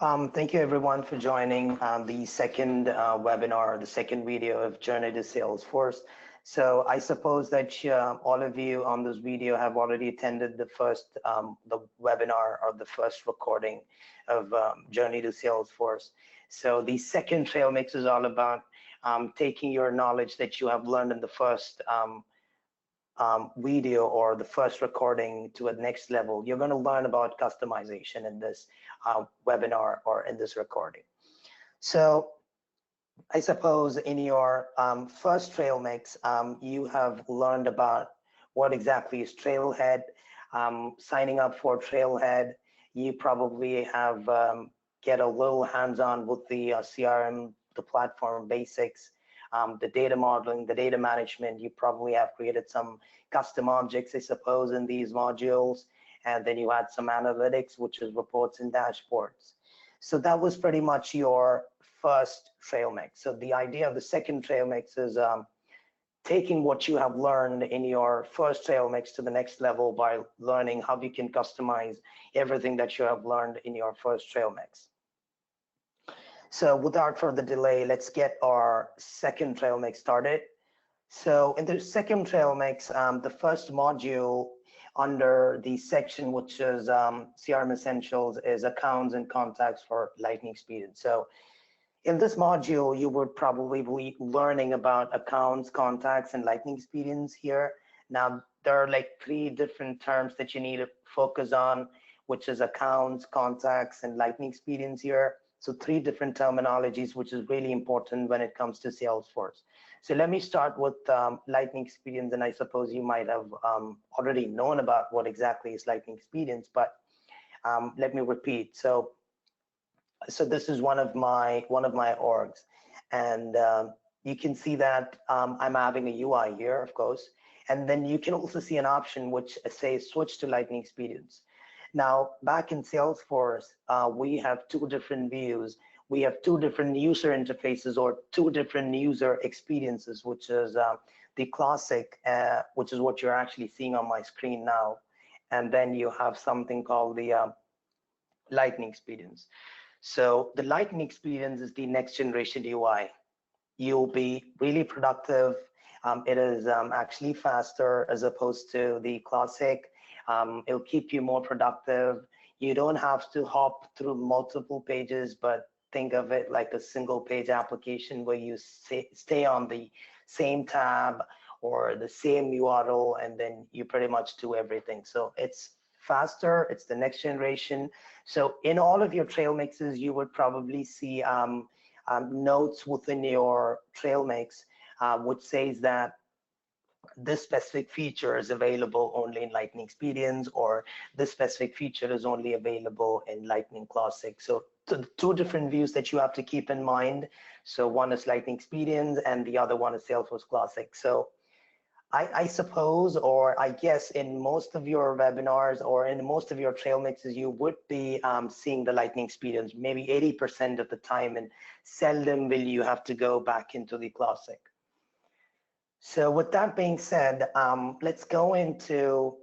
Thank you everyone for joining the second webinar, the second video of Journey to Salesforce. So I suppose that all of you on this video have already attended the first the webinar or the first recording of Journey to Salesforce. So the second Trailmix is all about taking your knowledge that you have learned in the first video or the first recording to a next level. You're going to learn about customization in this webinar or in this recording. So I suppose in your first Trailmix, you have learned about what exactly is Trailhead, signing up for Trailhead. You probably have get a little hands-on with the CRM, the platform basics, the data modeling, the data management. You probably have created some custom objects, I suppose, in these modules. And then you had some analytics, which is reports and dashboards. So that was pretty much your first Trailmix. So the idea of the second Trailmix is taking what you have learned in your first Trailmix to the next level by learning how you can customize everything that you have learned in your first Trailmix. So without further delay, let's get our second Trailmix started. So in the second Trailmix, the first module under the section which is CRM Essentials is accounts and contacts for Lightning Experience. So in this module, you would probably be learning about accounts, contacts, and Lightning Experience here. Now, there are like three different terms that you need to focus on, which is accounts, contacts, and Lightning Experience here. So three different terminologies, which is really important when it comes to Salesforce. So let me start with Lightning Experience, and I suppose you might have already known about what exactly is Lightning Experience, but let me repeat. So this is one of my orgs, and you can see that I'm having a UI here, of course, and then you can also see an option which says switch to Lightning Experience. Now, back in Salesforce, we have two different views. We have two different user interfaces or two different user experiences, which is the classic, which is what you're actually seeing on my screen now. And then you have something called the Lightning Experience. So the Lightning Experience is the next generation UI. You'll be really productive. It is actually faster as opposed to the classic. It'll keep you more productive. You don't have to hop through multiple pages, but think of it like a single page application where you stay on the same tab or the same URL, and then you pretty much do everything. So it's faster, it's the next generation. So in all of your Trailmixes, you would probably see notes within your Trailmix, which says that this specific feature is available only in Lightning Experience, or this specific feature is only available in Lightning Classic. So two different views that you have to keep in mind. So one is Lightning Experience and the other one is Salesforce Classic. So I suppose, or I guess in most of your webinars or in most of your Trailmixes, you would be seeing the Lightning Experience maybe 80% of the time, and seldom will you have to go back into the Classic. So with that being said, let's go into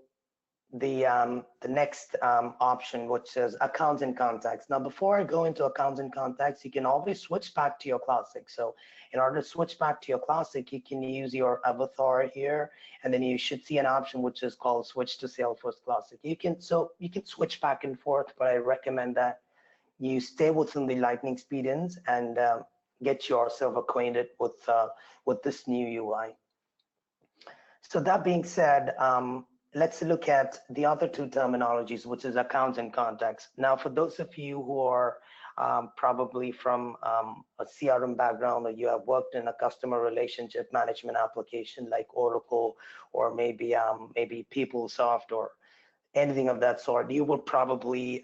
the next option, which is accounts and contacts. Now, before I go into accounts and contacts, you can always switch back to your classic. So in order to switch back to your classic, you can use your avatar here, and then you should see an option which is called switch to Salesforce Classic. You can switch back and forth, but I recommend that you stay within the Lightning Experience and get yourself acquainted with this new UI. So that being said, let's look at the other two terminologies, which is accounts and contacts. Now, for those of you who are probably from a CRM background, or you have worked in a customer relationship management application like Oracle, or maybe PeopleSoft or anything of that sort, you will probably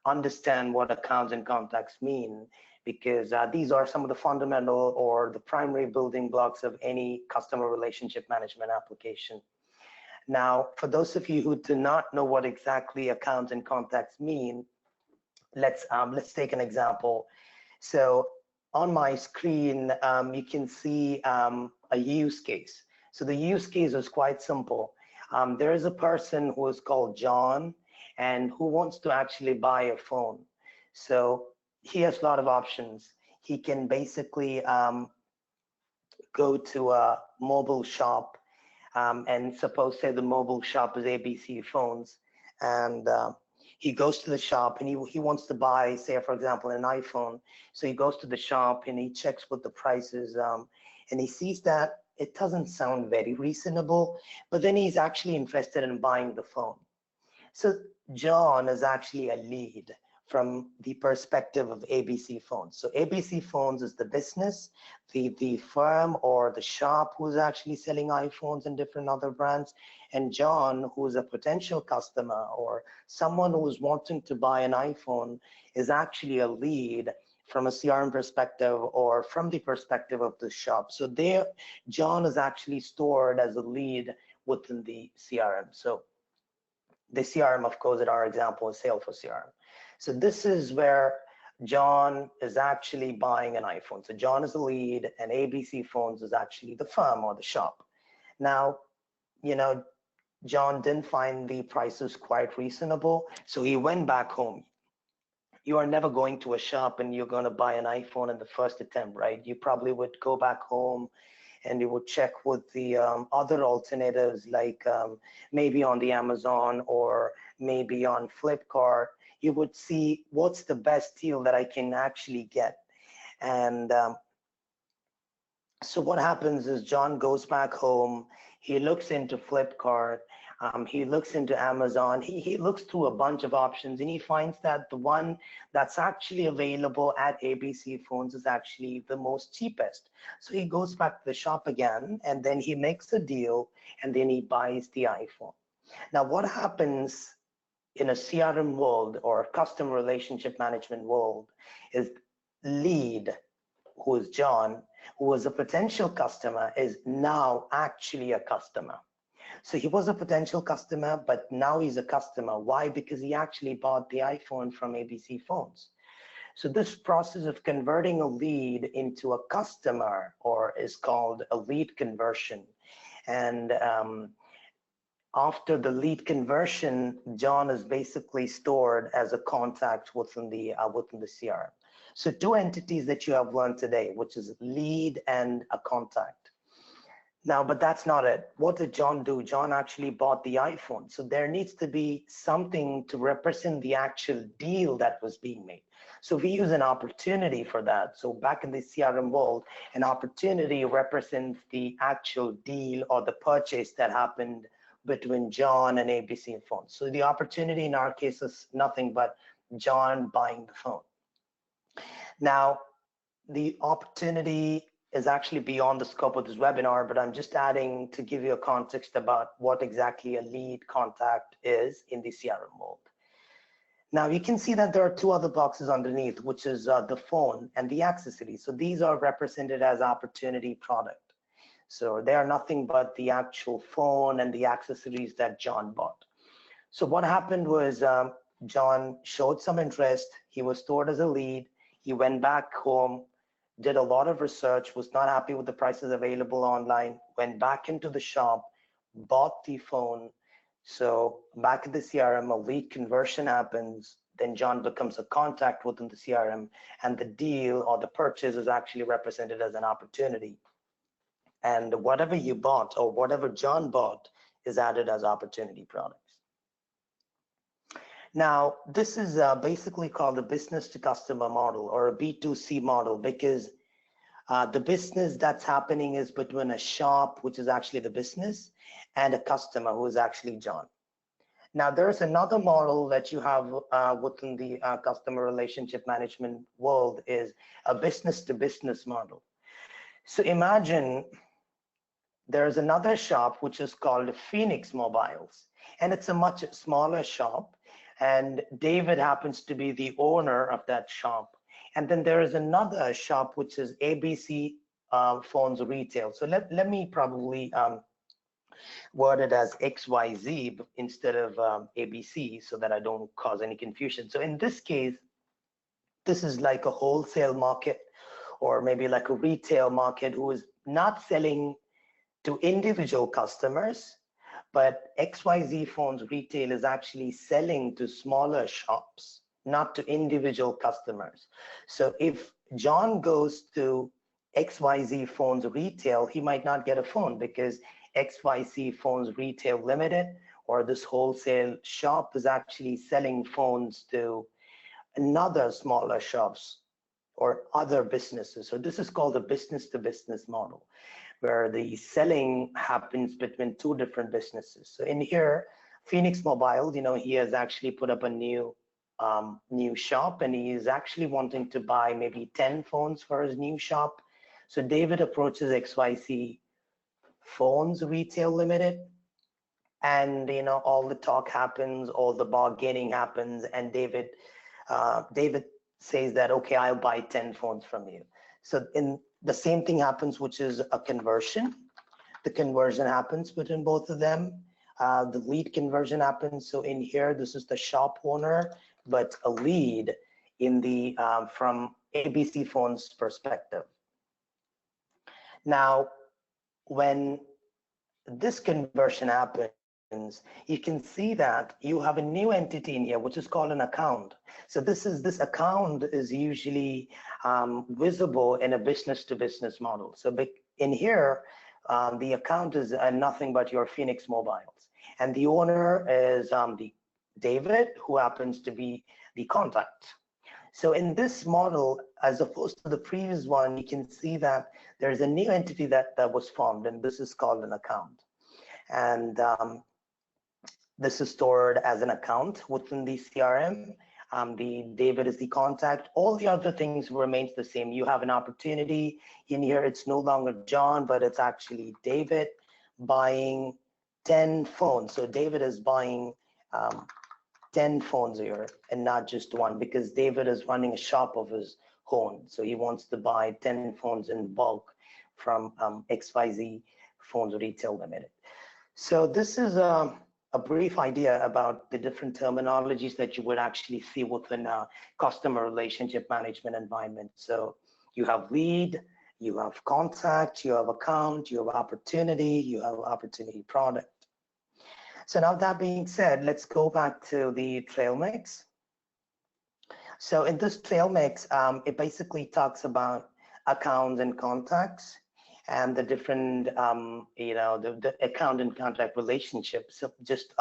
understand what accounts and contacts mean, because these are some of the fundamental or the primary building blocks of any customer relationship management application. Now, for those of you who do not know what exactly accounts and contacts mean, let's take an example. So on my screen, you can see a use case. So the use case is quite simple. There is a person who is called John and who wants to actually buy a phone. So he has a lot of options. He can basically go to a mobile shop, and suppose say the mobile shop is ABC phones, and he goes to the shop and he wants to buy, say for example, an iPhone. So he goes to the shop and he checks what the price is, and he sees that it doesn't sound very reasonable, but then he's actually interested in buying the phone. So John is actually a lead from the perspective of ABC Phones. So ABC Phones is the business, the firm or the shop who's actually selling iPhones and different other brands. And John, who's a potential customer or someone who's wanting to buy an iPhone, is actually a lead from a CRM perspective or from the perspective of the shop. So there, John is actually stored as a lead within the CRM. So the CRM, of course, in our example is Salesforce CRM. So this is where John is actually buying an iPhone. So John is the lead and ABC Phones is actually the firm or the shop. Now, John didn't find the prices quite reasonable, so he went back home. You are never going to a shop and you're going to buy an iPhone in the first attempt, right? You probably would go back home and you would check with the other alternatives, like maybe on the Amazon or maybe on Flipkart. You would see what's the best deal that I can actually get. And so what happens is John goes back home, he looks into Flipkart, he looks into Amazon, he looks through a bunch of options, and he finds that the one that's actually available at ABC Phones is actually the most cheapest. So he goes back to the shop again, and then he makes a deal, and then he buys the iPhone. Now, what happens in a CRM world or customer relationship management world is lead, who is John, who was a potential customer, is now actually a customer. So he was a potential customer, but now he's a customer. Why? Because he actually bought the iPhone from ABC Phones. So this process of converting a lead into a customer or is called a lead conversion. And after the lead conversion, John is basically stored as a contact within the CRM. So two entities that you have learned today, which is lead and a contact. Now, but that's not it. What did John do? John actually bought the iPhone. So there needs to be something to represent the actual deal that was being made. So we use an opportunity for that. So back in the CRM world, an opportunity represents the actual deal or the purchase that happened between John and ABC Phones. So the opportunity in our case is nothing but John buying the phone. Now, the opportunity is actually beyond the scope of this webinar, but I'm just adding to give you a context about what exactly a lead contact is in the CRM world. Now you can see that there are two other boxes underneath, which is the phone and the accessories. So these are represented as opportunity product. So they are nothing but the actual phone and the accessories that John bought. So what happened was John showed some interest. He was stored as a lead. He went back home, did a lot of research, was not happy with the prices available online, went back into the shop, bought the phone. So back in the CRM, a lead conversion happens, then John becomes a contact within the CRM, and the deal or the purchase is actually represented as an opportunity. And whatever you bought or whatever John bought is added as opportunity products. Now, this is basically called the business to customer model or a B2C model, because the business that's happening is between a shop, which is actually the business, and a customer, who is actually John. Now, there's another model that you have within the customer relationship management world, is a business to business model. So imagine there's another shop which is called Phoenix Mobiles, and it's a much smaller shop, and David happens to be the owner of that shop. And then there is another shop which is ABC Phones Retail. So let me probably word it as XYZ instead of ABC, so that I don't cause any confusion. So in this case, this is like a wholesale market or maybe like a retail market who is not selling to individual customers, but XYZ Phones Retail is actually selling to smaller shops, not to individual customers. So if John goes to XYZ Phones Retail, he might not get a phone because XYZ Phones Retail Limited or this wholesale shop is actually selling phones to another smaller shops or other businesses. So this is called a business to business model, where the selling happens between two different businesses. So in here, Phoenix Mobile, he has actually put up a new shop, and he is actually wanting to buy maybe 10 phones for his new shop. So David approaches XYZ Phones Retail Limited, and all the talk happens, all the bargaining happens, and David says that, okay, I'll buy 10 phones from you. So in the same thing happens, which is a conversion. The conversion happens between both of them. The lead conversion happens. So in here, this is the shop owner, but a lead in the from ABC Phones perspective. Now, when this conversion happens, you can see that you have a new entity in here, which is called an account. So this account is usually visible in a business to business model. So in here, the account is nothing but your Phoenix Mobiles, and the owner is the David, who happens to be the contact. So in this model, as opposed to the previous one, you can see that there's a new entity that was formed, and this is called an account. And this is stored as an account within the CRM. The David is the contact. All the other things remains the same. You have an opportunity in here. It's no longer John, but it's actually David buying 10 phones. So David is buying 10 phones here and not just one, because David is running a shop of his own. So he wants to buy 10 phones in bulk from XYZ Phones Retail Limited. So this is a brief idea about the different terminologies that you would actually see within a customer relationship management environment. So you have lead, you have contact, you have account, you have opportunity, you have opportunity product. So now that being said, let's go back to the Trailmix. So in this Trailmix, it basically talks about accounts and contacts and the different, the account and contact relationships, so just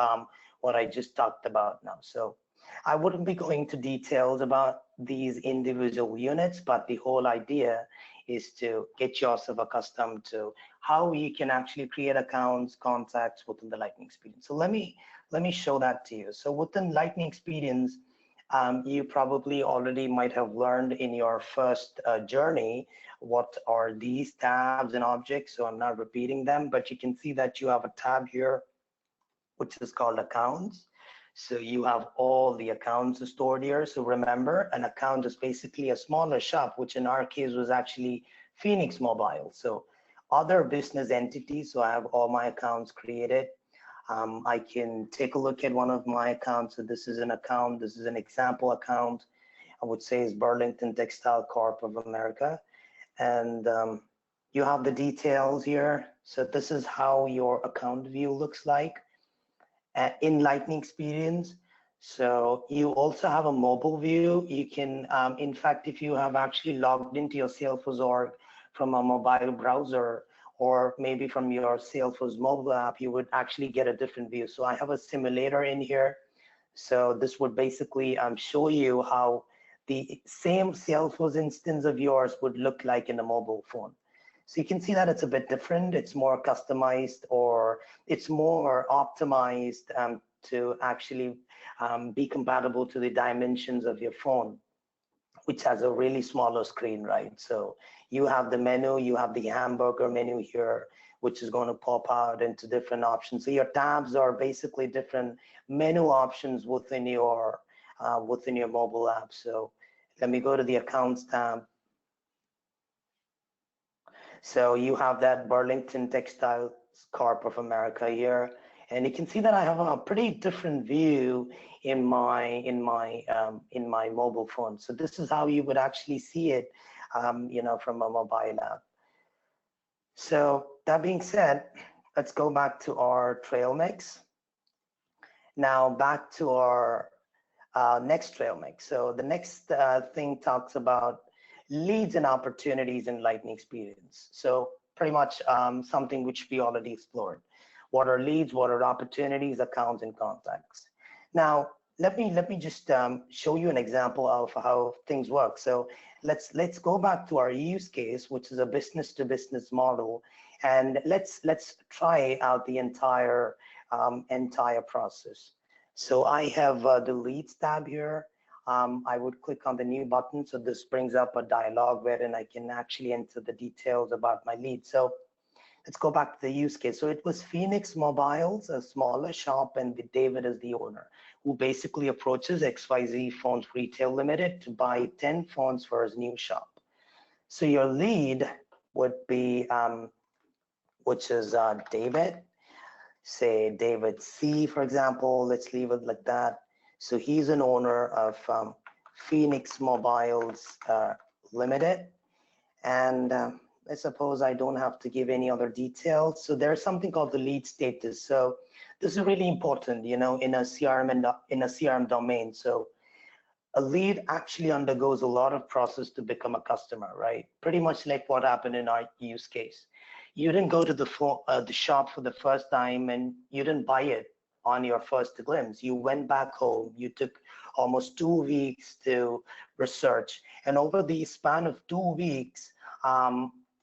what I just talked about now. So I wouldn't be going to details about these individual units, but the whole idea is to get yourself accustomed to how you can actually create accounts, contacts within the Lightning Experience. So let me show that to you. So within Lightning Experience, you probably already might have learned in your first journey what are these tabs and objects. So I'm not repeating them, but you can see that you have a tab here, which is called accounts. So you have all the accounts stored here. So remember, an account is basically a smaller shop, which in our case was actually Phoenix Mobile. So other business entities, so I have all my accounts created. I can take a look at one of my accounts. So this is an account, this is an example account. I would say is Burlington Textile Corp of America. And you have the details here. So this is how your account view looks like in Lightning Experience. So you also have a mobile view. You can, in fact, if you have actually logged into your Salesforce org from a mobile browser, or maybe from your Salesforce mobile app, you would actually get a different view. So I have a simulator in here. So this would basically show you how the same Salesforce instance of yours would look like in a mobile phone. So you can see that it's a bit different. It's more customized, or it's more optimized to actually be compatible to the dimensions of your phone, which has a really smaller screen, right? So you have the menu, you have the hamburger menu here, which is going to pop out into different options. So your tabs are basically different menu options within your mobile app. So let me go to the accounts tab. So you have that Burlington Textile Corp of America here, and you can see that I have a pretty different view in my mobile phone. So this is how you would actually see it, from a mobile app. So that being said, let's go back to our Trailmix. Now back to our next Trailmix. So the next thing talks about leads and opportunities in Lightning experience. So pretty much something which we already explored. What are leads? What are opportunities, accounts, and contacts? Now, let me just show you an example of how things work. So let's go back to our use case, which is a business-to-business model, and let's try out the entire process. So I have the leads tab here. I would click on the new button. So this brings up a dialog wherein I can actually enter the details about my lead. So let's go back to the use case. So it was Phoenix Mobiles, a smaller shop, and David is the owner, who basically approaches XYZ Phones Retail Limited to buy 10 phones for his new shop. So your lead would be, which is David. Say David C, for example. Let's leave it like that. So he's an owner of Phoenix Mobiles Limited, and I suppose I don't have to give any other details. So there's something called the lead status. So this is really important, you know, in a CRM and in a CRM domain. So a lead actually undergoes a lot of process to become a customer, right? Pretty much like what happened in our use case. You didn't go to the shop for the first time and you didn't buy it on your first glimpse. You went back home. You took almost 2 weeks to research, and over the span of 2 weeks,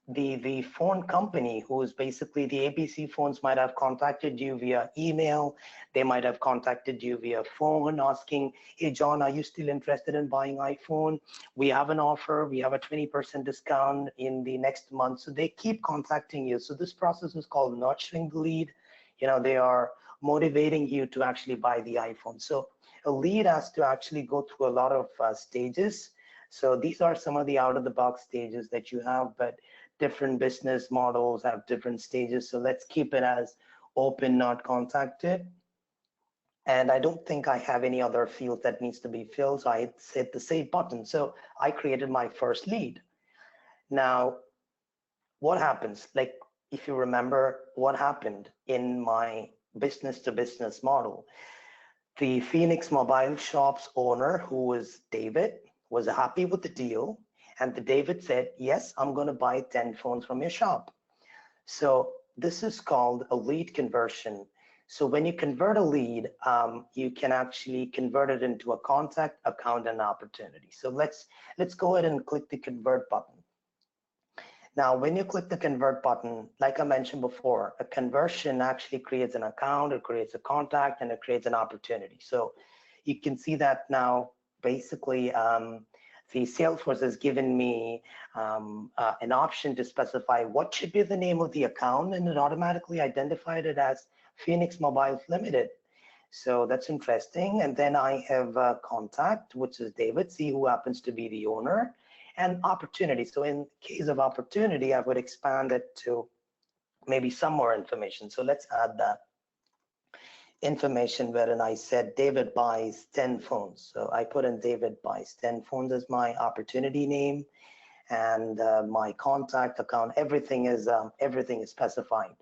the phone company, who is basically the ABC Phones, might have contacted you via email. They might have contacted you via phone asking, hey, John, are you still interested in buying iPhone? We have an offer. We have a 20% discount in the next month. So they keep contacting you. So this process is called nurturing the lead. You know, they are motivating you to actually buy the iPhone. So a lead has to actually go through a lot of stages. So these are some of the out-of-the-box stages that you have, but different business models have different stages. So let's keep it as open, not contacted. And I don't think I have any other field that needs to be filled. So I hit the save button. So I created my first lead. Now, what happens? Like, if you remember what happened in my business-to-business model, the Phoenix Mobile Shop's owner, who was David, was happy with the deal. And the David said, yes, I'm going to buy 10 phones from your shop. So this is called a lead conversion. So when you convert a lead, you can actually convert it into a contact, account, and opportunity. So let's go ahead and click the convert button. Now, when you click the convert button, like I mentioned before, a conversion actually creates an account, it creates a contact, and it creates an opportunity. So you can see that now, basically, the Salesforce has given me an option to specify what should be the name of the account, and it automatically identified it as Phoenix Mobiles Limited. So that's interesting. And then I have a contact, which is David C, who happens to be the owner, and opportunity. So in case of opportunity, I would expand it to maybe some more information. So let's add that information wherein I said David buys 10 phones. So I put in David buys 10 phones as my opportunity name, and my contact account, everything is specified.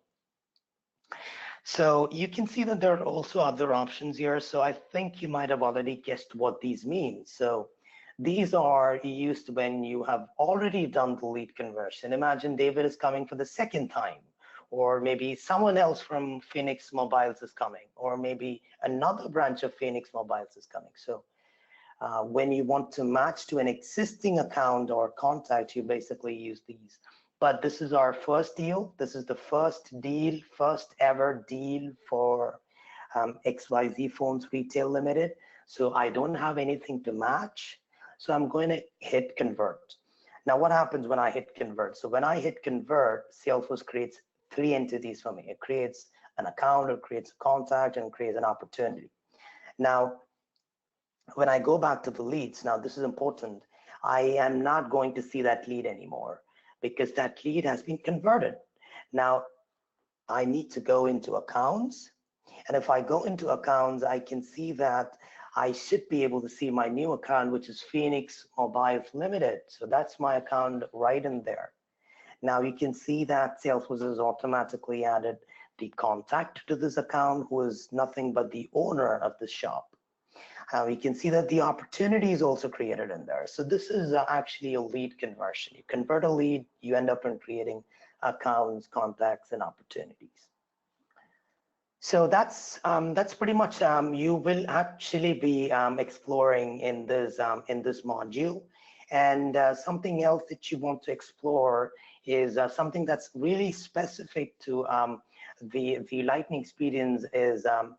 So you can see that there are also other options here. So I think you might have already guessed what these mean. So these are used when you have already done the lead conversion. Imagine David is coming for the second time, or maybe someone else from Phoenix Mobiles is coming, or maybe another branch of Phoenix Mobiles is coming. So when you want to match to an existing account or contact, you basically use these. But this is our first deal. This is the first deal, first ever deal for XYZ Phones Retail Limited. So I don't have anything to match. So I'm going to hit convert. Now, what happens when I hit convert? So when I hit convert, Salesforce creates 3 entities for me. It creates an account, it creates a contact, and creates an opportunity. Now, when I go back to the leads, now this is important. I am not going to see that lead anymore because that lead has been converted. Now, I need to go into accounts. And if I go into accounts, I can see that I should be able to see my new account, which is Phoenix Mobiles Limited. So that's my account right in there. Now you can see that Salesforce has automatically added the contact to this account, who is nothing but the owner of the shop. You can see that the opportunity is also created in there. So this is actually a lead conversion. You convert a lead, you end up in creating accounts, contacts, and opportunities. So that's pretty much you will actually be exploring in this module. And something else that you want to explore is something that's really specific to the Lightning experience is a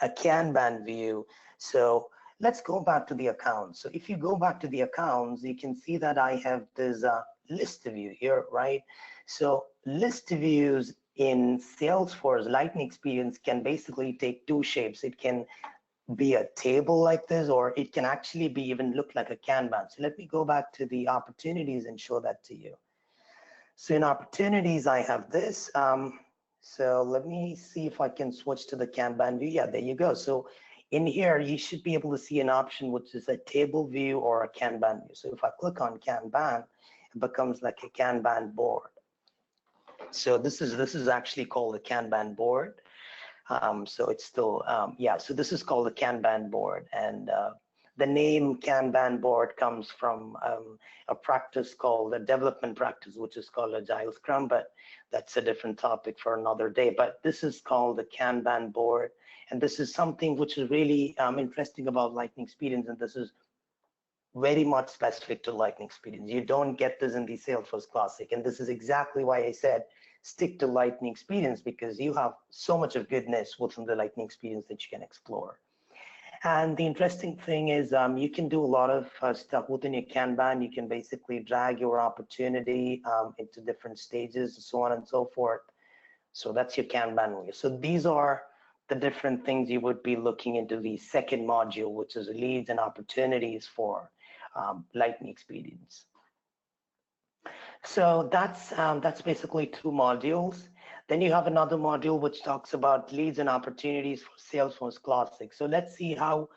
Kanban view. So let's go back to the accounts. So if you go back to the accounts, you can see that I have this list view here, right? So list views in Salesforce Lightning experience can basically take two shapes. It can be a table like this, or it can actually be even look like a Kanban. So let me go back to the opportunities and show that to you. So in opportunities, I have this. So let me see if I can switch to the Kanban view. Yeah, there you go. So in here, you should be able to see an option which is a table view or a Kanban view. So if I click on Kanban, it becomes like a Kanban board. So this is actually called a Kanban board. So it's still, yeah, so this is called a Kanban board. And the name Kanban board comes from a practice called a development practice, which is called Agile Scrum, but that's a different topic for another day. But this is called the Kanban board. And this is something which is really interesting about Lightning Experience. And this is very much specific to Lightning Experience. You don't get this in the Salesforce Classic. And this is exactly why I said, stick to Lightning Experience, because you have so much of goodness within the Lightning Experience that you can explore. And the interesting thing is you can do a lot of stuff within your Kanban. You can basically drag your opportunity into different stages and so on and so forth. So that's your Kanban view. So these are the different things you would be looking into the second module, which is leads and opportunities for Lightning Experience. So that's basically two modules. Then you have another module which talks about leads and opportunities for Salesforce Classic. So let's see how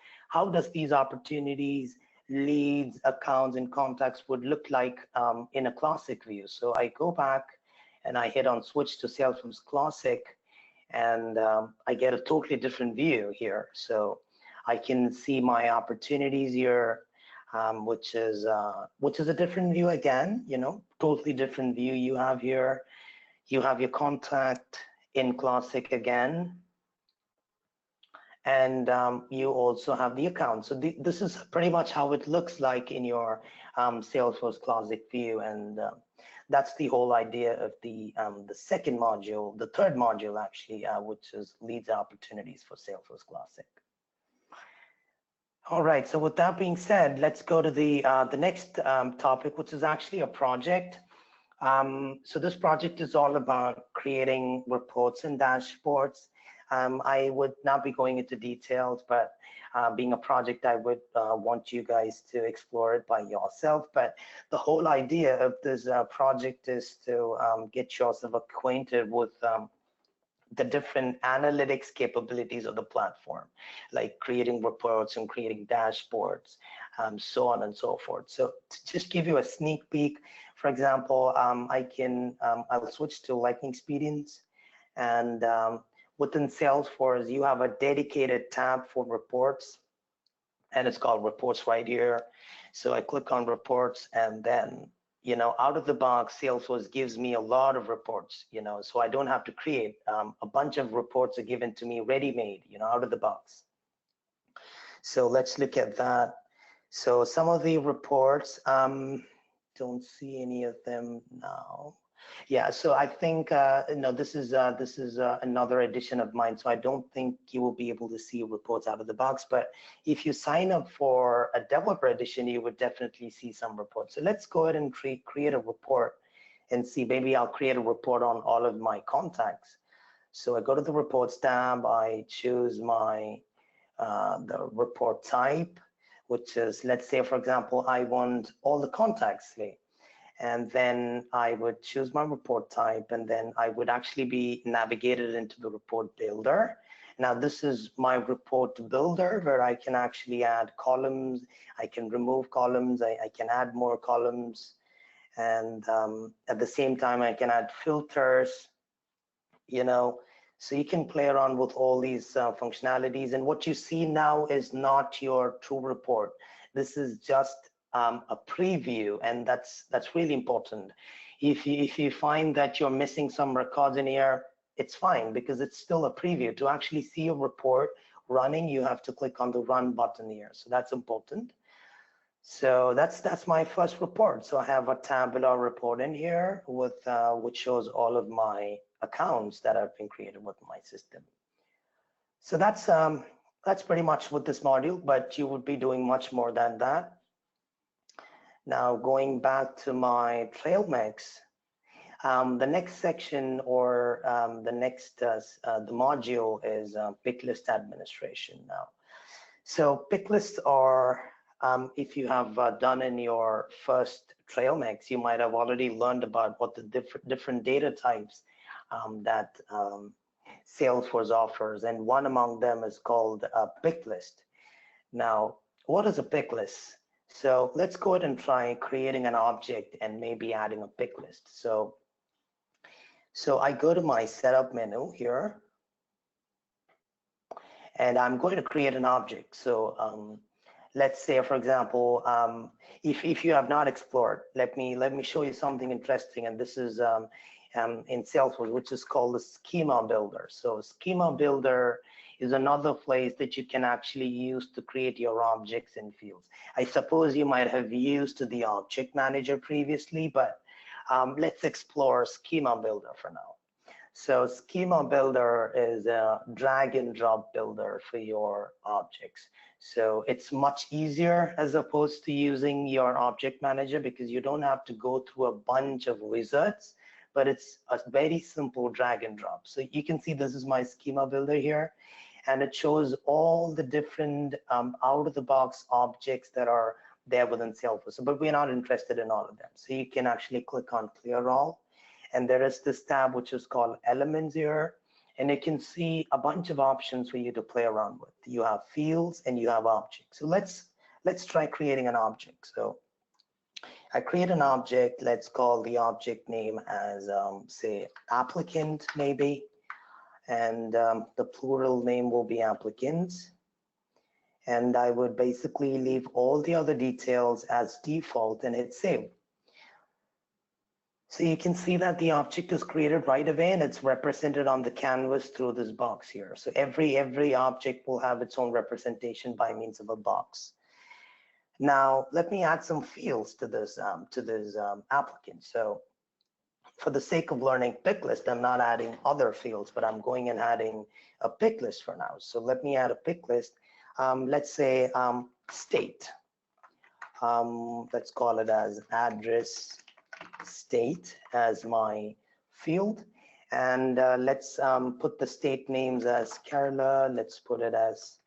does these opportunities, leads, accounts, and contacts would look like in a Classic view. So I go back and I hit on switch to Salesforce Classic, and I get a totally different view here. So I can see my opportunities here, which is a different view again, totally different view you have here. You have your contact in Classic again, and you also have the account. So this is pretty much how it looks like in your Salesforce Classic view, and that's the whole idea of the second module, the third module actually, which is leads and opportunities for Salesforce Classic. All right, so with that being said, let's go to the next topic, which is actually a project. So this project is all about creating reports and dashboards. I would not be going into details, but being a project, I would want you guys to explore it by yourself. But the whole idea of this project is to get yourself acquainted with the different analytics capabilities of the platform, like creating reports and creating dashboards, so on and so forth. So to just give you a sneak peek, for example, I'll switch to Lightning Experience, and within Salesforce, you have a dedicated tab for reports, and it's called Reports right here. So I click on Reports, and then out of the box, Salesforce gives me a lot of reports, so I don't have to create a bunch of reports are given to me ready-made, out of the box. So let's look at that. So some of the reports, don't see any of them now. Yeah, so I think this is another edition of mine, so I don't think you will be able to see reports out of the box. But if you sign up for a developer edition, you would definitely see some reports. So let's go ahead and create a report and see. Maybe I'll create a report on all of my contacts. So I go to the reports tab. I choose my the report type, which is, let's say, for example, I want all the contacts. And then I would choose my report type, and then I would actually be navigated into the report builder. Now this is my report builder, where I can actually add columns, I can remove columns, I can add more columns, and at the same time I can add filters, So you can play around with all these functionalities, and what you see now is not your true report. This is just a preview, and that's really important. If you find that you're missing some records in here, it's fine, because it's still a preview. To actually see your report running, you have to click on the run button here. So that's important. So that's my first report. So I have a tabular report in here with which shows all of my accounts that have been created with my system. So that's pretty much with this module, but you would be doing much more than that. Now going back to my Trailmix, the next section, or the next the module is pick list administration now. So pick lists are, if you have done in your first Trailmix, you might have already learned about what the different data types that Salesforce offers, and one among them is called a pick list. Now, what is a pick list? So let's go ahead and try creating an object and maybe adding a pick list. So I go to my setup menu here, and I'm going to create an object. So let's say, for example, if you have not explored, let me show you something interesting. And this is in Salesforce, which is called the schema builder. So schema builder is another place that you can actually use to create your objects and fields. I suppose you might have used the object manager previously, but let's explore schema builder for now. So schema builder is a drag and drop builder for your objects. So it's much easier as opposed to using your object manager, because you don't have to go through a bunch of wizards, but it's a very simple drag and drop. So you can see this is my schema builder here, and it shows all the different out-of-the-box objects that are there within Salesforce. But we're not interested in all of them. So you can actually click on Clear All, and there is this tab which is called Elements here, and you can see a bunch of options for you to play around with. You have fields and you have objects. So let's try creating an object. So I create an object. Let's call the object name as say applicant maybe, and the plural name will be applicants. And I would basically leave all the other details as default and hit save. So you can see that the object is created right away, and it's represented on the canvas through this box here. So every object will have its own representation by means of a box. Now let me add some fields to this applicant. So for the sake of learning pick list, I'm not adding other fields, but I'm going and adding a pick list for now. So let me add a pick list. Let's say state. Let's call it as address state as my field, and let's put the state names as Kerala. Let's put it as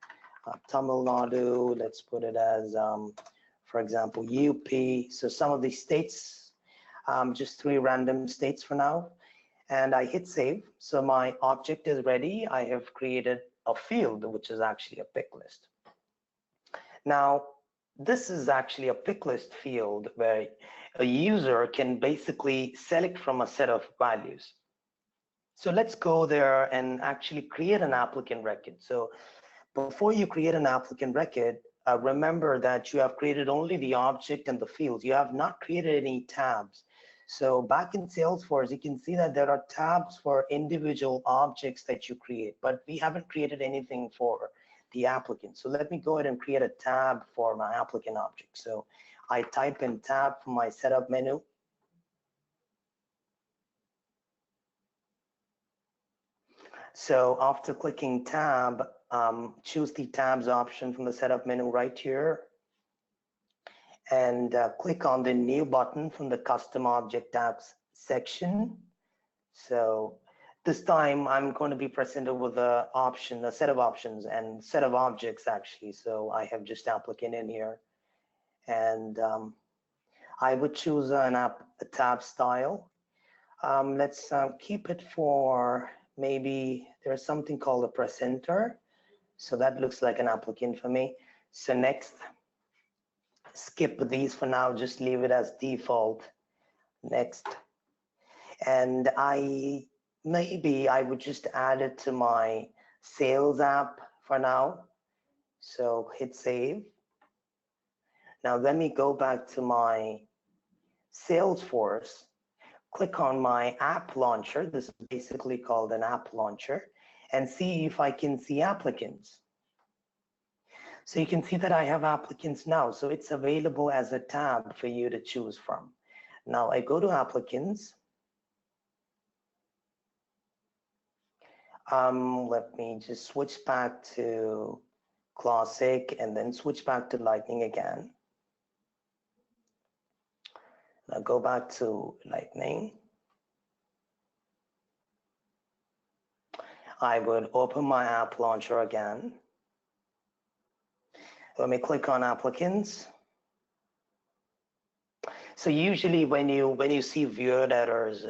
Tamil Nadu. Let's put it as, for example, UP. So some of these states, just 3 random states for now, and I hit save. So my object is ready. I have created a field which is actually a pick list. Now this is actually a pick list field where a user can basically select from a set of values. So let's go there and actually create an applicant record. So before you create an applicant record, remember that you have created only the object and the fields. You have not created any tabs. So back in Salesforce, you can see that there are tabs for individual objects that you create, but we haven't created anything for the applicant. So let me go ahead and create a tab for my applicant object. So I type in tab from my setup menu. So after clicking tab, choose the tabs option from the setup menu right here, and click on the new button from the custom object tabs section. So this time I'm going to be presented with a set of options and set of objects actually. So I have just applicant in here, and I would choose a tab style. Let's keep it for, maybe there's something called a presenter. So that looks like an applicant for me. So next, skip these for now, just leave it as default. Next. And I maybe I would just add it to my sales app for now. So hit save. Now let me go back to my Salesforce, click on my app launcher. This is basically called an app launcher, and see if I can see applicants. So you can see that I have applicants now. So it's available as a tab for you to choose from. Now I go to applicants. Let me just switch back to Classic and then switch back to Lightning again. Now go back to Lightning. I would open my app launcher again. Let me click on applicants. So usually when you see weird errors,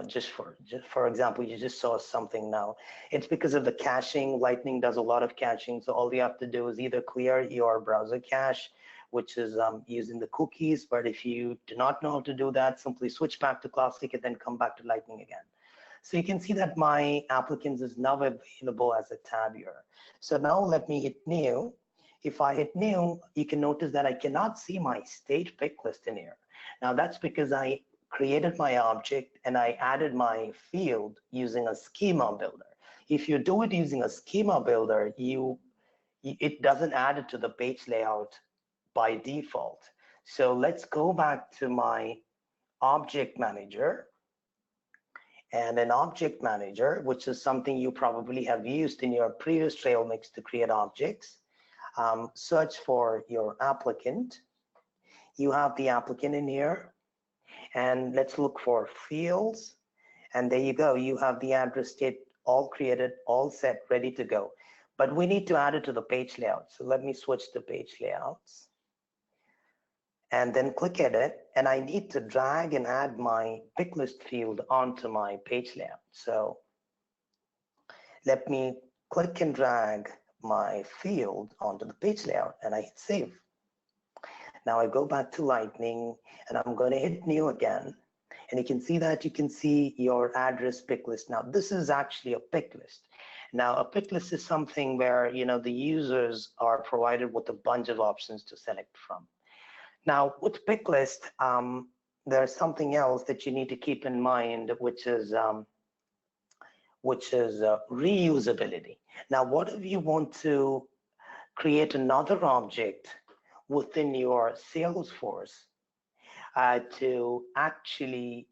just for example, you just saw something now, it's because of the caching. Lightning does a lot of caching, so all you have to do is either clear your browser cache, which is using the cookies. But if you do not know how to do that, simply switch back to Classic and then come back to Lightning again. So you can see that my applicants is now available as a tab here. So now let me hit new. If I hit new, you can notice that I cannot see my state pick list in here. Now that's because I created my object and I added my field using a schema builder. If you do it using a schema builder, it doesn't add it to the page layout by default. So let's go back to my object manager. And an object manager, which is something you probably have used in your previous Trailmix to create objects. Search for your applicant. You have the applicant in here, and let's look for fields. And there you go. You have the address state all created, all set, ready to go. But we need to add it to the page layout. So let me switch to page layouts. And then click edit, and I need to drag and add my pick list field onto my page layout. So let me click and drag my field onto the page layout, and I hit save. Now I go back to Lightning, and I'm going to hit new again, and you can see your address pick list. Now this is actually a pick list. Now a pick list is something where the users are provided with a bunch of options to select from. Now with pick list, there's something else that you need to keep in mind, which is reusability. Now, what if you want to create another object within your Salesforce to actually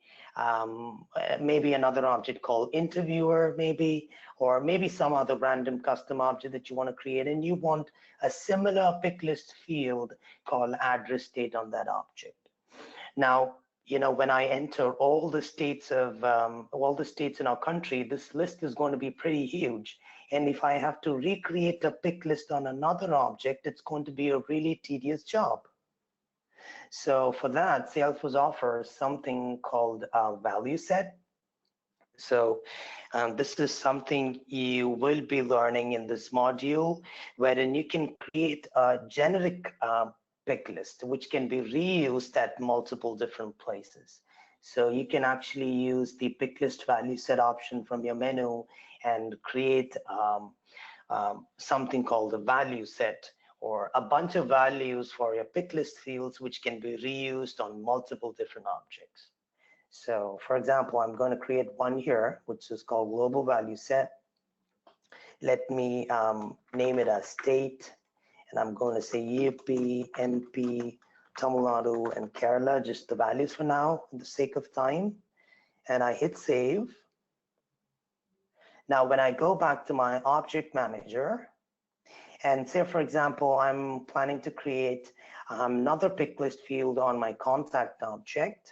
maybe another object called interviewer, or maybe some other random custom object that you want to create, and you want a similar pick list field called address state on that object. Now, when I enter all the states in our country, this list is going to be pretty huge. And if I have to recreate a pick list on another object, it's going to be a really tedious job. So for that, Salesforce offers something called a value set. So this is something you will be learning in this module, wherein you can create a generic pick list, which can be reused at multiple different places. So you can actually use the pick list value set option from your menu and create something called a value set, or a bunch of values for your pick list fields, which can be reused on multiple different objects. So for example, I'm going to create one here, which is called global value set. Let me name it as state, and I'm going to say UP, MP, Tamil Nadu, and Kerala, just the values for now, for the sake of time. And I hit save. Now, when I go back to my object manager, and say, for example, I'm planning to create another pick list field on my contact object.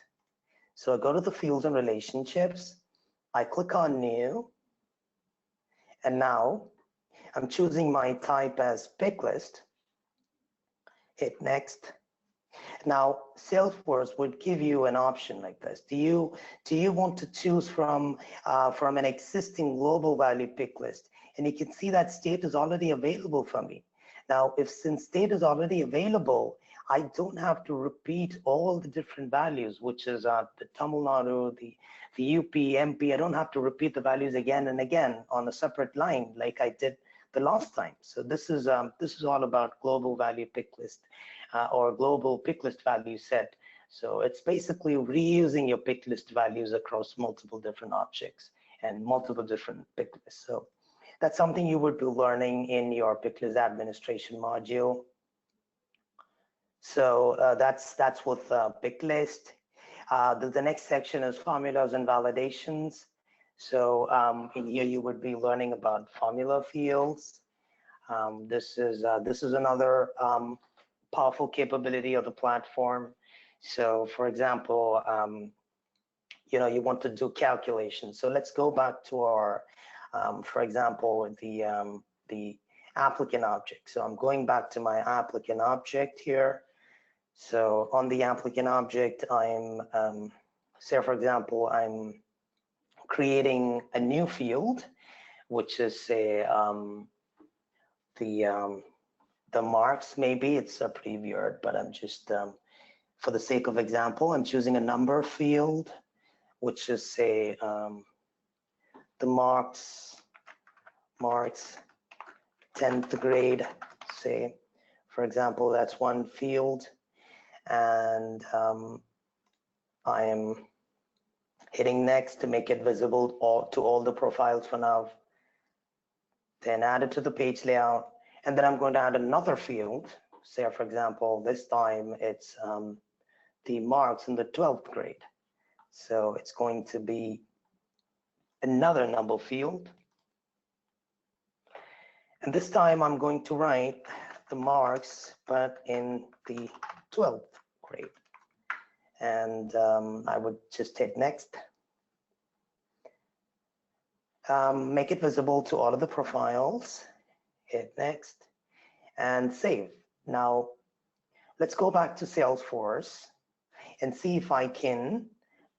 So I go to the fields and relationships, I click on new, and now I'm choosing my type as pick list, hit next. Now Salesforce would give you an option like this. Do you want to choose from an existing global value pick list? And you can see that state is already available for me. Now, since state is already available, I don't have to repeat all the different values, which is the Tamil Nadu, the UP, MP. I don't have to repeat the values again and again on a separate line like I did the last time. So this is all about global value pick list or global pick list value set. So it's basically reusing your pick list values across multiple different objects and multiple different pick lists. So that's something you would be learning in your pick list administration module. So that's with pick list. The next section is formulas and validations. So in here you would be learning about formula fields. This is another powerful capability of the platform. So for example, you want to do calculations. So let's go back to our, for example, the applicant object. So I'm going back to my applicant object here. So on the applicant object, I'm, say for example, I'm creating a new field, which is say the marks. Maybe it's pretty weird, but I'm just for the sake of example, I'm choosing a number field, which is say the marks 10th grade. Say for example, that's one field. And I am hitting next to make it visible to all the profiles for now. Then add it to the page layout, and then I'm going to add another field. Say for example, this time it's the marks in the 12th grade. So it's going to be another number field. And this time I'm going to write the marks, but in the 12th grade. And I would just hit next. Make it visible to all of the profiles. Hit next and save. Now, let's go back to Salesforce and see if I can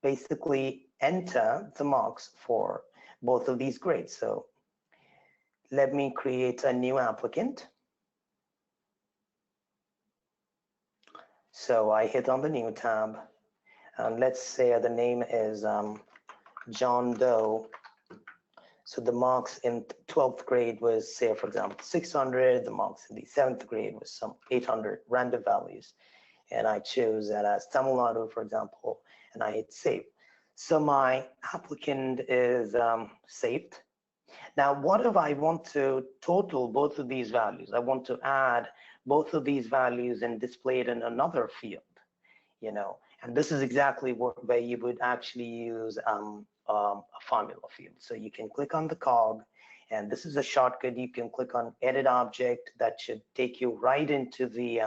basically enter the marks for both of these grades. So let me create a new applicant. So I hit on the new tab, and let's say the name is John Doe. So the marks in 12th grade was, say for example, 600. The marks in the 7th grade was some 800 random values. And I chose that as Tamil Nadu, for example, and I hit save. So my applicant is saved. Now, what if I want to total both of these values? I want to add both of these values and display it in another field, and this is exactly where you would actually use a formula field. So you can click on the cog, and this is a shortcut. You can click on edit object. That should take you right into the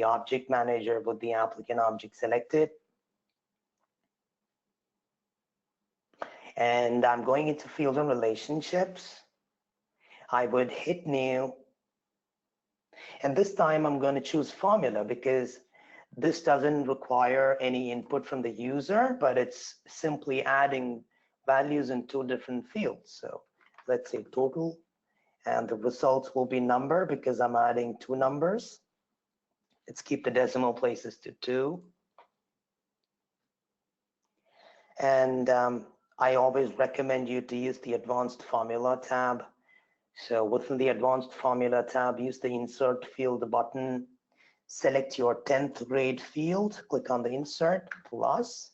object manager with the applicant object selected. And I'm going into field and relationships. I would hit new. And this time I'm going to choose formula because this doesn't require any input from the user, but it's simply adding values in two different fields. So let's say total, and the results will be number because I'm adding two numbers. Let's keep the decimal places to 2. And I always recommend you to use the advanced formula tab. So within the advanced formula tab, use the insert field button, select your 10th grade field, click on the insert plus,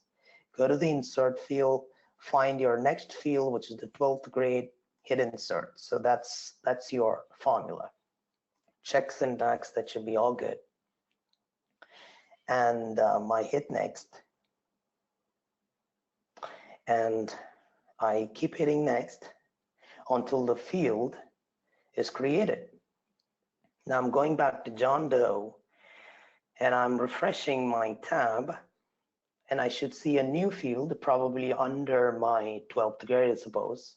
go to the insert field, find your next field, which is the 12th grade, hit insert. So that's your formula. Check syntax, that should be all good. And I hit next. And I keep hitting next until the field is created. Now I'm going back to John Doe and I'm refreshing my tab, and I should see a new field probably under my 12th grade, I suppose.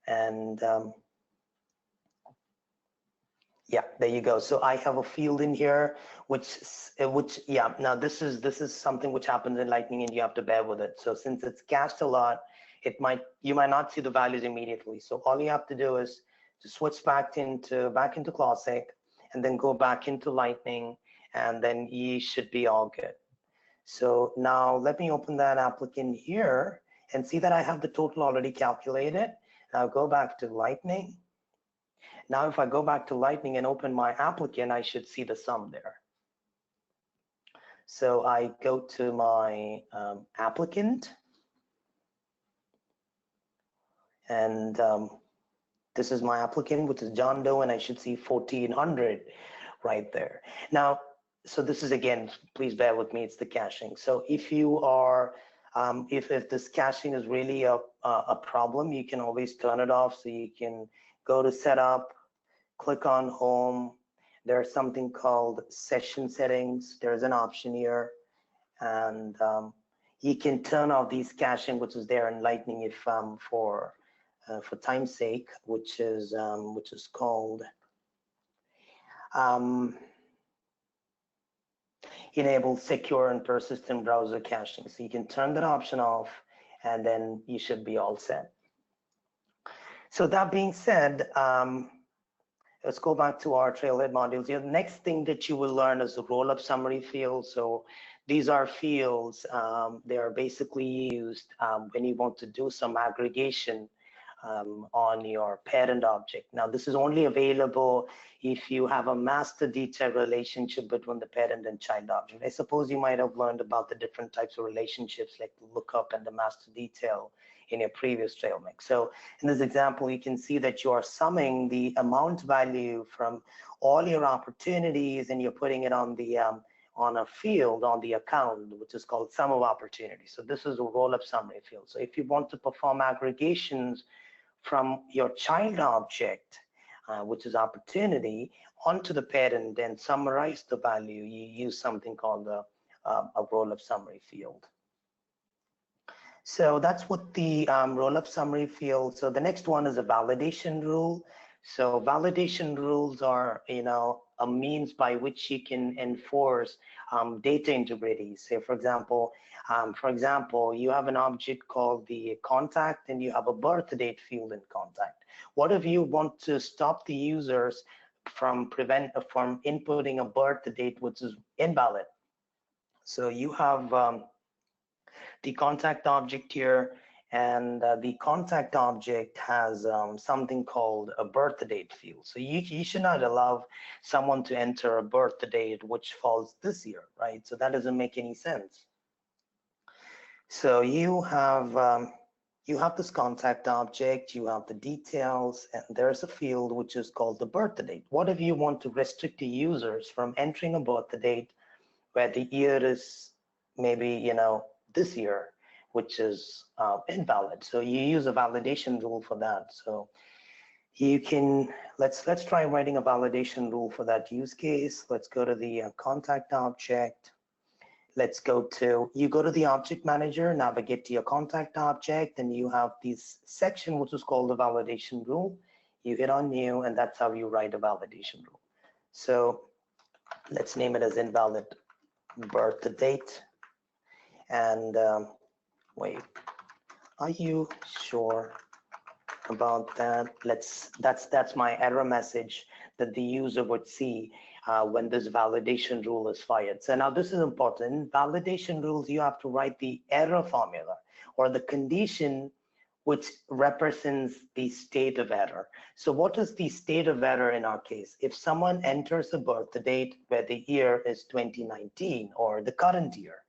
And yeah, there you go. So I have a field in here, which yeah. Now this is something which happens in Lightning, and you have to bear with it. So since it's cached a lot, you might not see the values immediately. So all you have to do is to switch back into Classic, and then go back into Lightning and then you should be all good. So now let me open that applicant here and see that I have the total already calculated. Now go back to Lightning. Now if I go back to Lightning and open my applicant, I should see the sum there. So I go to my applicant, and this is my applicant, which is John Doe, and I should see 1400 right there. Now, so this is, again, please bear with me, it's the caching. So if you are, if this caching is really a problem, you can always turn it off. So you can go to setup, click on home. There's something called session settings. There's an option here, and you can turn off these caching, which is there in Lightning, if for time's sake, which is called enable secure and persistent browser caching. So you can turn that option off, and then you should be all set. So that being said, let's go back to our Trailhead modules here. The next thing that you will learn is the roll-up summary field. So these are fields. They are basically used when you want to do some aggregation on your parent object. Now, this is only available if you have a master detail relationship between the parent and child object. I suppose you might have learned about the different types of relationships, like the lookup and the master detail, in your previous Trailmix. So in this example, you can see that you are summing the amount value from all your opportunities, and you're putting it on the on a field on the account, which is called sum of opportunities. So this is a roll-up summary field. So if you want to perform aggregations from your child object, which is opportunity, onto the parent and summarize the value, you use something called a roll-up summary field. So that's what the roll-up summary field. So the next one is a validation rule. So validation rules are, a means by which you can enforce data integrity. Say, for example, you have an object called the contact, and you have a birth date field in contact. What if you want to stop the users from inputting a birth date which is invalid? So you have the contact object here, and the contact object has something called a birth date field. So you should not allow someone to enter a birth date which falls this year, right? So that doesn't make any sense. So you have this contact object, you have the details, and there's a field which is called the birth date. What if you want to restrict the users from entering a birth date where the year is maybe, this year, which is invalid? So you use a validation rule for that. So you can, let's try writing a validation rule for that use case. Let's go to the contact object. Let's go to, you go to the object manager, navigate to your contact object, and you have this section which is called the validation rule. You hit on new, and that's how you write a validation rule. So let's name it as invalid birth date. And wait, are you sure about that? That's my error message that the user would see when this validation rule is fired. So now this is important. In validation rules, you have to write the error formula, or the condition which represents the state of error. So what is the state of error in our case? If someone enters a birth date where the year is 2019 or the current year.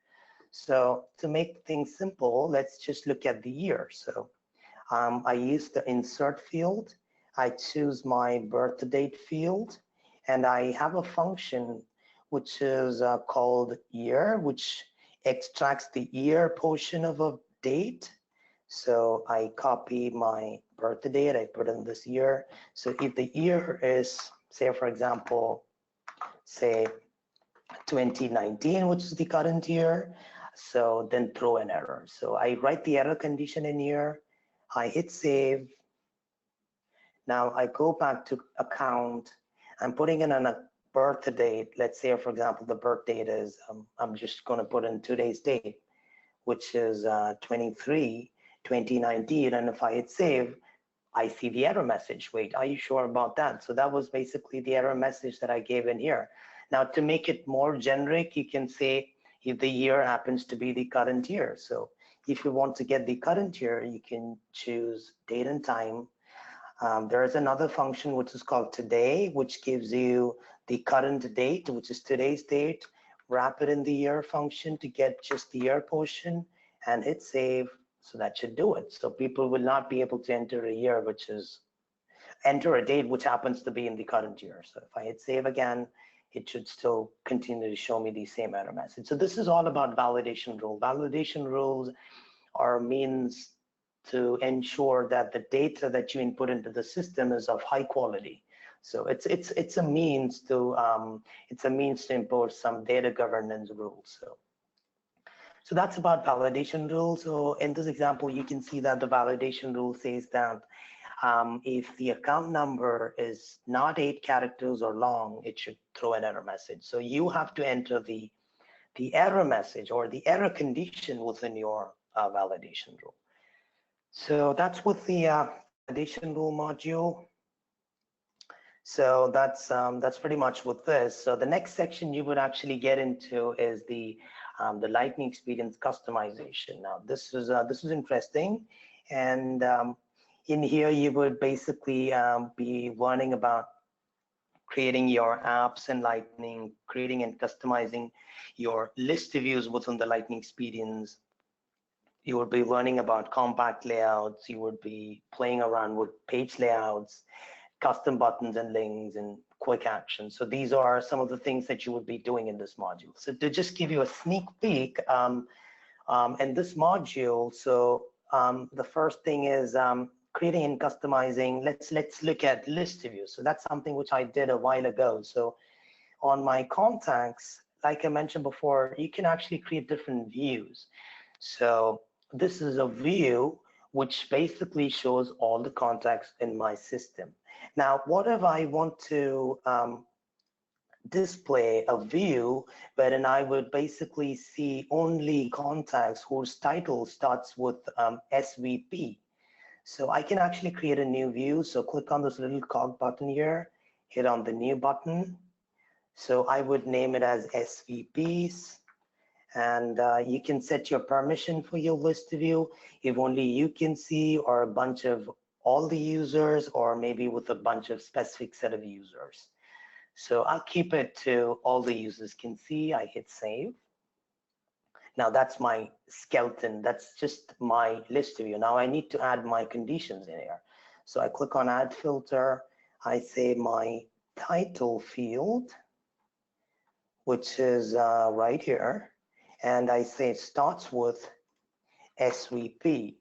So to make things simple, let's just look at the year. So I use the insert field. I choose my birth date field, and I have a function which is called year, which extracts the year portion of a date. So I copy my birth date, I put in this year. So if the year is, say, for example, say 2019, which is the current year, so then throw an error. So I write the error condition in here, I hit save. Now I go back to account. I'm putting in a birth date. Let's say, for example, the birth date is, I'm just going to put in today's date, which is 23/2019. And if I hit save, I see the error message. Wait, are you sure about that? So that was basically the error message that I gave in here. Now, to make it more generic, you can say if the year happens to be the current year. So if you want to get the current year, you can choose date and time. There is another function which is called today, which gives you the current date, which is today's date. Wrap it in the year function to get just the year portion and hit save. So that should do it. So people will not be able to enter a year, which is enter a date which happens to be in the current year. So if I hit save again, it should still continue to show me the same error message. So this is all about validation rule. Validation rules are means to ensure that the data that you input into the system is of high quality. So it's a means to impose some data governance rules. So that's about validation rules. So in this example, you can see that the validation rule says that if the account number is not 8 characters or long, it should throw an error message. So you have to enter the error message or the error condition within your validation rule. So that's with the validation rule module. So that's pretty much with this. So the next section you would actually get into is the Lightning experience customization. Now this is interesting, and in here you would basically be learning about creating your apps in Lightning, creating and customizing your list views within the Lightning experience. You would be learning about compact layouts. You would be playing around with page layouts, custom buttons and links, and quick actions. So these are some of the things that you would be doing in this module. So to just give you a sneak peek in this module, so the first thing is creating and customizing. Let's look at list views. So that's something which I did a while ago. So on my contacts, like I mentioned before, you can actually create different views. So this is a view which basically shows all the contacts in my system. Now, what if I want to display a view wherein I would basically see only contacts whose title starts with SVP? So I can actually create a new view. So click on this little cog button here, hit on the new button. So I would name it as SVPs. And you can set your permission for your list view if only you can see, or a bunch of all the users, or maybe with a bunch of specific set of users. So I'll keep it to all the users can see. I hit save. Now that's my skeleton. That's just my list view. Now I need to add my conditions in here. So I click on add filter. I say my title field, which is right here. And I say it starts with SVP,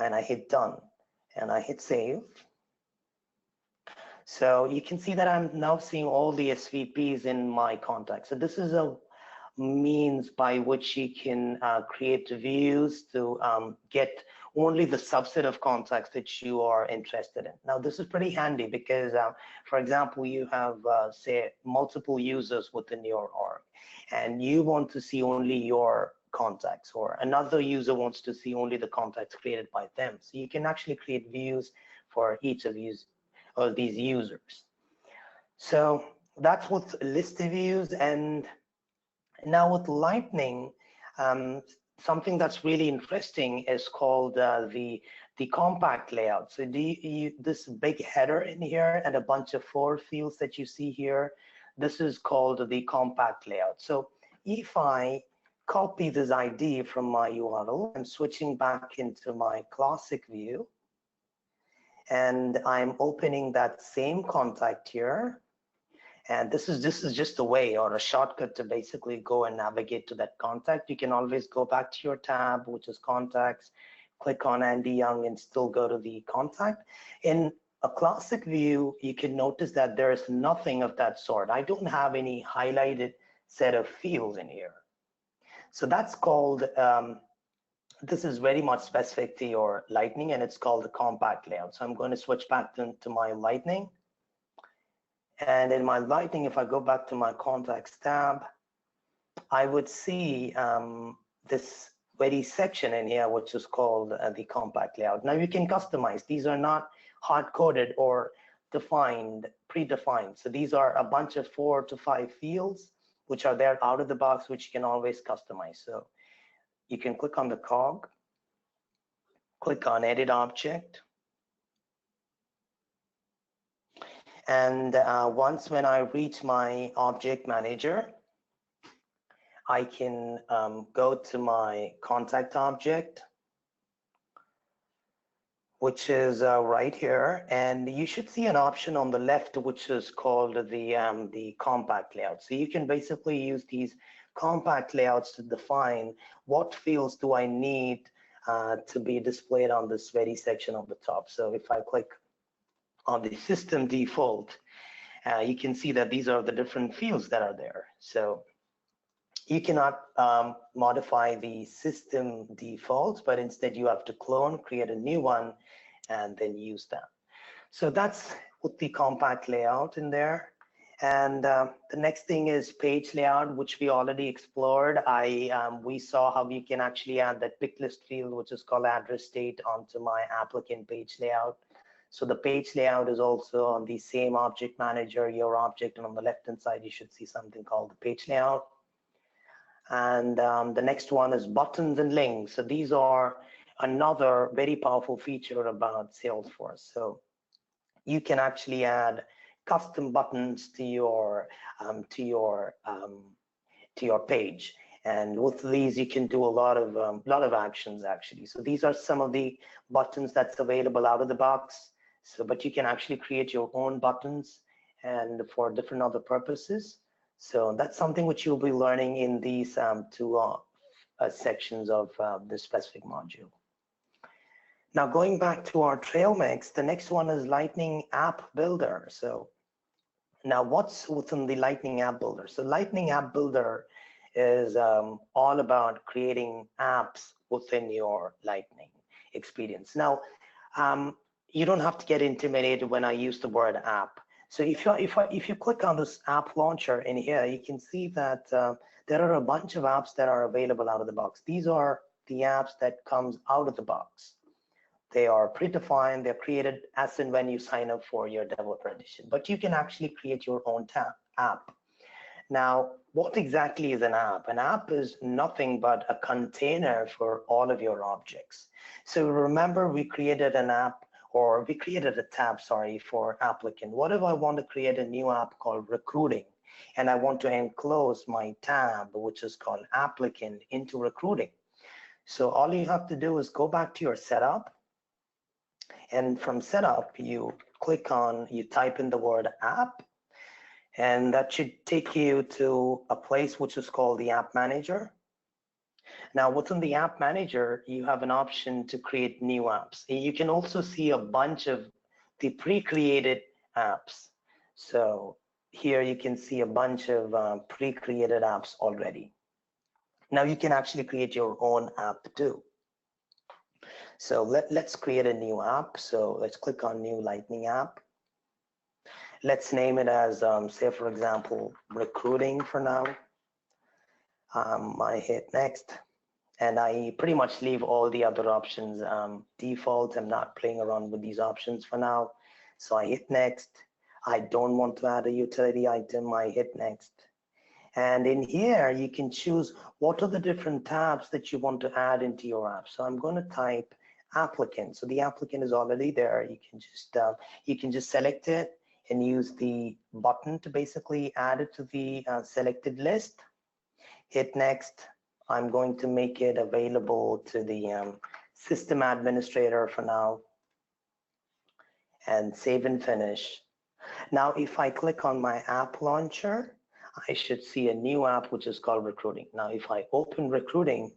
and I hit done, and I hit save. So you can see that I'm now seeing all the SVPs in my contacts. So this is a means by which you can create views to get only the subset of contacts that you are interested in. Now this is pretty handy because, for example, you have say multiple users within your org, and you want to see only your contacts, or another user wants to see only the contacts created by them. So you can actually create views for each of these users. So that's with list views. And now with Lightning, something that's really interesting is called the compact layout. So this big header in here and a bunch of 4 fields that you see here, this is called the compact layout. So if I copy this ID from my URL, I'm switching back into my classic view, and I'm opening that same contact here. And this is just a way or a shortcut to basically go and navigate to that contact. You can always go back to your tab, which is contacts, click on Andy Young, and still go to the contact. In a classic view, you can notice that there is nothing of that sort. I don't have any highlighted set of fields in here. So that's called, this is very much specific to your Lightning, and it's called the compact layout. So I'm going to switch back to my Lightning. And in my Lightning, if I go back to my contacts tab, I would see this very section in here, which is called the compact layout. Now you can customize. These are not hard-coded or defined predefined. So these are a bunch of 4 to 5 fields which are there out of the box, which you can always customize. So you can click on the cog, click on edit object, and once when I reach my object manager, I can go to my contact object, which is right here, and you should see an option on the left which is called the compact layout. So you can basically use these compact layouts to define what fields do I need to be displayed on this very section of the top. So if I click on the system default, you can see that these are the different fields that are there. So you cannot modify the system defaults, but instead you have to clone, create a new one, and then use that. So that's with the compact layout in there. And the next thing is page layout, which we already explored. We saw how you can actually add that pick list field, which is called address state, onto my applicant page layout. So the page layout is also on the same object manager, your object, and on the left-hand side, you should see something called the page layout. And the next one is buttons and links. So these are another very powerful feature about Salesforce. So you can actually add custom buttons to your page, and with these you can do a lot of actions actually. So these are some of the buttons that's available out of the box. So, but you can actually create your own buttons and for different other purposes. So that's something which you'll be learning in these two sections of this specific module. Now going back to our Trailmix, the next one is Lightning App Builder. So now what's within the Lightning App Builder? So Lightning App Builder is all about creating apps within your Lightning experience. Now, you don't have to get intimidated when I use the word app. So if you click on this app launcher in here, you can see that there are a bunch of apps that are available out of the box. These are the apps that comes out of the box. They are predefined, they're created as and when you sign up for your developer edition, but you can actually create your own app. Now, what exactly is an app? An app is nothing but a container for all of your objects. So remember, we created an app, or we created a tab, sorry, for applicant. What if I want to create a new app called recruiting, and I want to enclose my tab, which is called applicant, into recruiting? So all you have to do is go back to your setup, and from setup, you type in the word app, and that should take you to a place which is called the App Manager. Now, within the App Manager, you have an option to create new apps. You can also see a bunch of the pre-created apps. So here you can see a bunch of pre-created apps already. Now you can actually create your own app too. So let's create a new app. So let's click on New Lightning App. Let's name it as, say, for example, recruiting for now. I hit next, and I pretty much leave all the other options default. I'm not playing around with these options for now. So I hit next. I don't want to add a utility item. I hit next. And in here, you can choose what are the different tabs that you want to add into your app. So I'm going to type applicant. So the applicant is already there. You can just select it and use the button to basically add it to the selected list. Hit next. I'm going to make it available to the system administrator for now, and save and finish. Now, if I click on my app launcher, I should see a new app which is called recruiting. Now, if I open recruiting,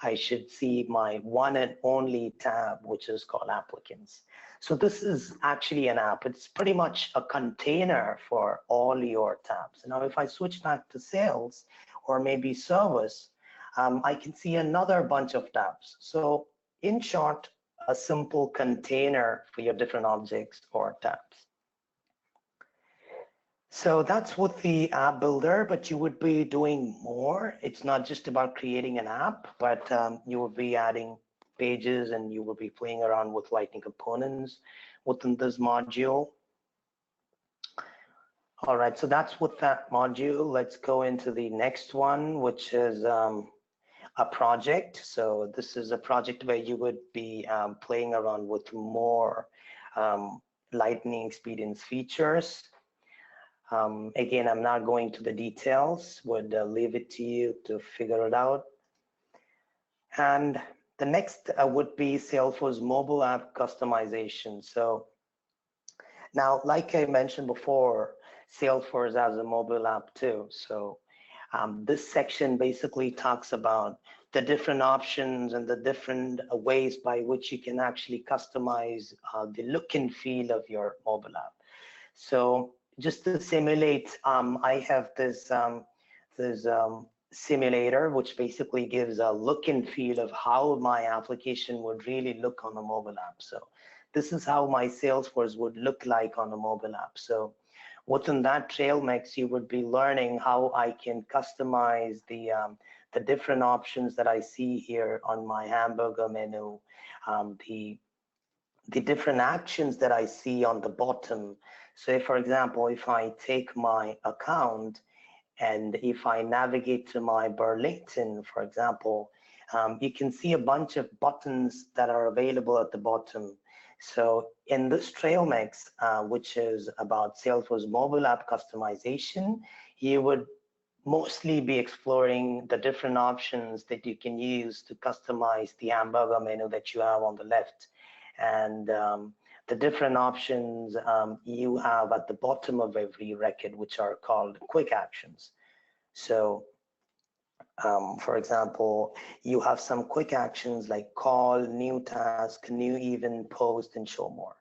I should see my one and only tab, which is called applicants. So this is actually an app. It's pretty much a container for all your tabs. Now, if I switch back to sales or maybe service, I can see another bunch of tabs. So in short, a simple container for your different objects or tabs. So that's with the app builder, but you would be doing more. It's not just about creating an app, but you will be adding pages, and you will be playing around with Lightning components within this module. All right, so that's with that module. Let's go into the next one, which is a project. So this is a project where you would be playing around with more um, lightning experience features. Again, I'm not going to the details, would leave it to you to figure it out. And the next would be Salesforce mobile app customization. So now, like I mentioned before, Salesforce has a mobile app too. So this section basically talks about the different options and the different ways by which you can actually customize the look and feel of your mobile app. So just to simulate, I have this simulator, which basically gives a look and feel of how my application would really look on a mobile app. So this is how my Salesforce would look like on a mobile app. So within that Trailmix, you would be learning how I can customize the different options that I see here on my hamburger menu, the different actions that I see on the bottom. So if, for example, if I take my account and if I navigate to my Burlington, for example, you can see a bunch of buttons that are available at the bottom. So in this Trailmix, which is about Salesforce mobile app customization, you would mostly be exploring the different options that you can use to customize the hamburger menu that you have on the left. And the different options you have at the bottom of every record, which are called quick actions. So for example, you have some quick actions like call, new task, new event, post, and show more.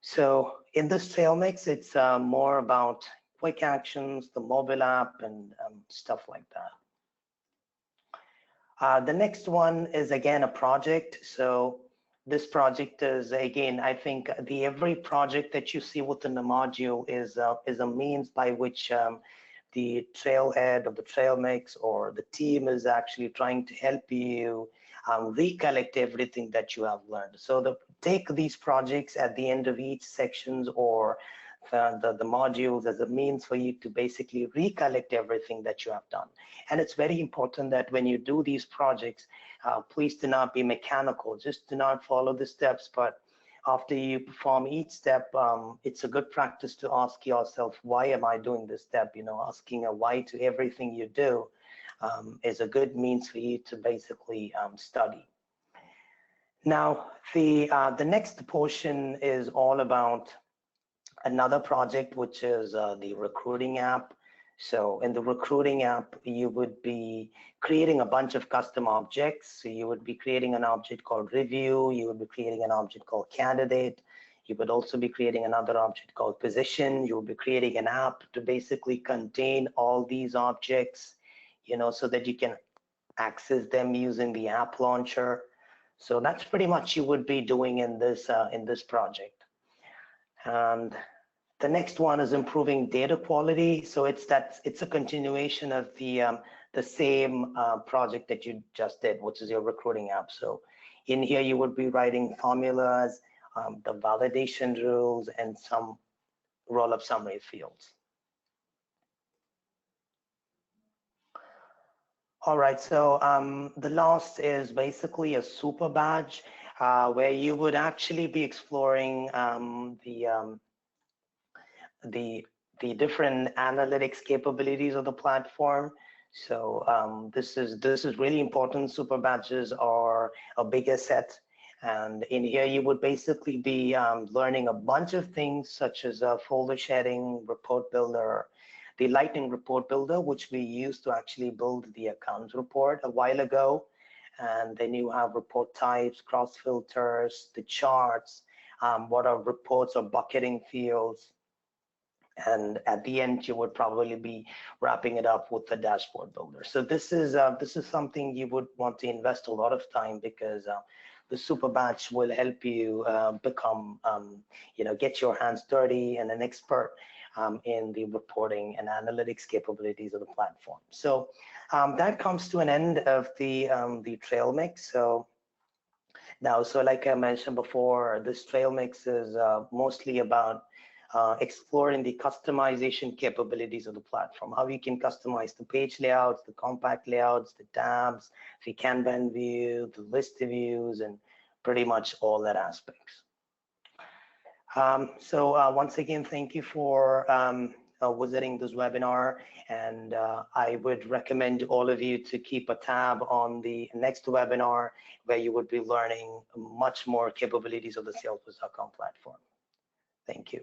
So in this Trailmix, it's more about quick actions, the mobile app, and stuff like that. The next one is again a project. So this project is, again, I think every project that you see within the module is a means by which the trailhead of the Trailmix or the team is actually trying to help you recollect everything that you have learned. So take these projects at the end of each sections or the modules as a means for you to basically recollect everything that you have done. And it's very important that when you do these projects, please do not be mechanical. Just do not follow the steps, but after you perform each step, it's a good practice to ask yourself, why am I doing this step? You know, asking a why to everything you do is a good means for you to basically study. Now, the next portion is all about another project, which is the recruiting app. So in the recruiting app, you would be creating a bunch of custom objects. So you would be creating an object called review. You would be creating an object called candidate. You would also be creating another object called position. You would be creating an app to basically contain all these objects, you know, so that you can access them using the app launcher. So that's pretty much you would be doing in this project. And the next one is improving data quality. So it's a continuation of the same project that you just did, which is your recruiting app. So in here, you would be writing formulas, the validation rules, and some roll-up summary fields. All right, so the last is basically a super badge where you would actually be exploring the different analytics capabilities of the platform. So this is really important. Super badges are a bigger set, and in here you would basically be learning a bunch of things such as folder sharing, report builder, the Lightning report builder, which we used to actually build the accounts report a while ago, and then you have report types, cross filters, the charts, what are reports or bucketing fields. And at the end, you would probably be wrapping it up with the dashboard builder. So this is something you would want to invest a lot of time because the super badge will help you become, get your hands dirty and an expert in the reporting and analytics capabilities of the platform. So that comes to an end of the Trailmix. So now, so like I mentioned before, this Trailmix is mostly about exploring the customization capabilities of the platform, how you can customize the page layouts, the compact layouts, the tabs, the Kanban view, the list views, and pretty much all that aspects. Once again, thank you for visiting this webinar, and I would recommend all of you to keep a tab on the next webinar where you would be learning much more capabilities of the Salesforce.com platform. Thank you.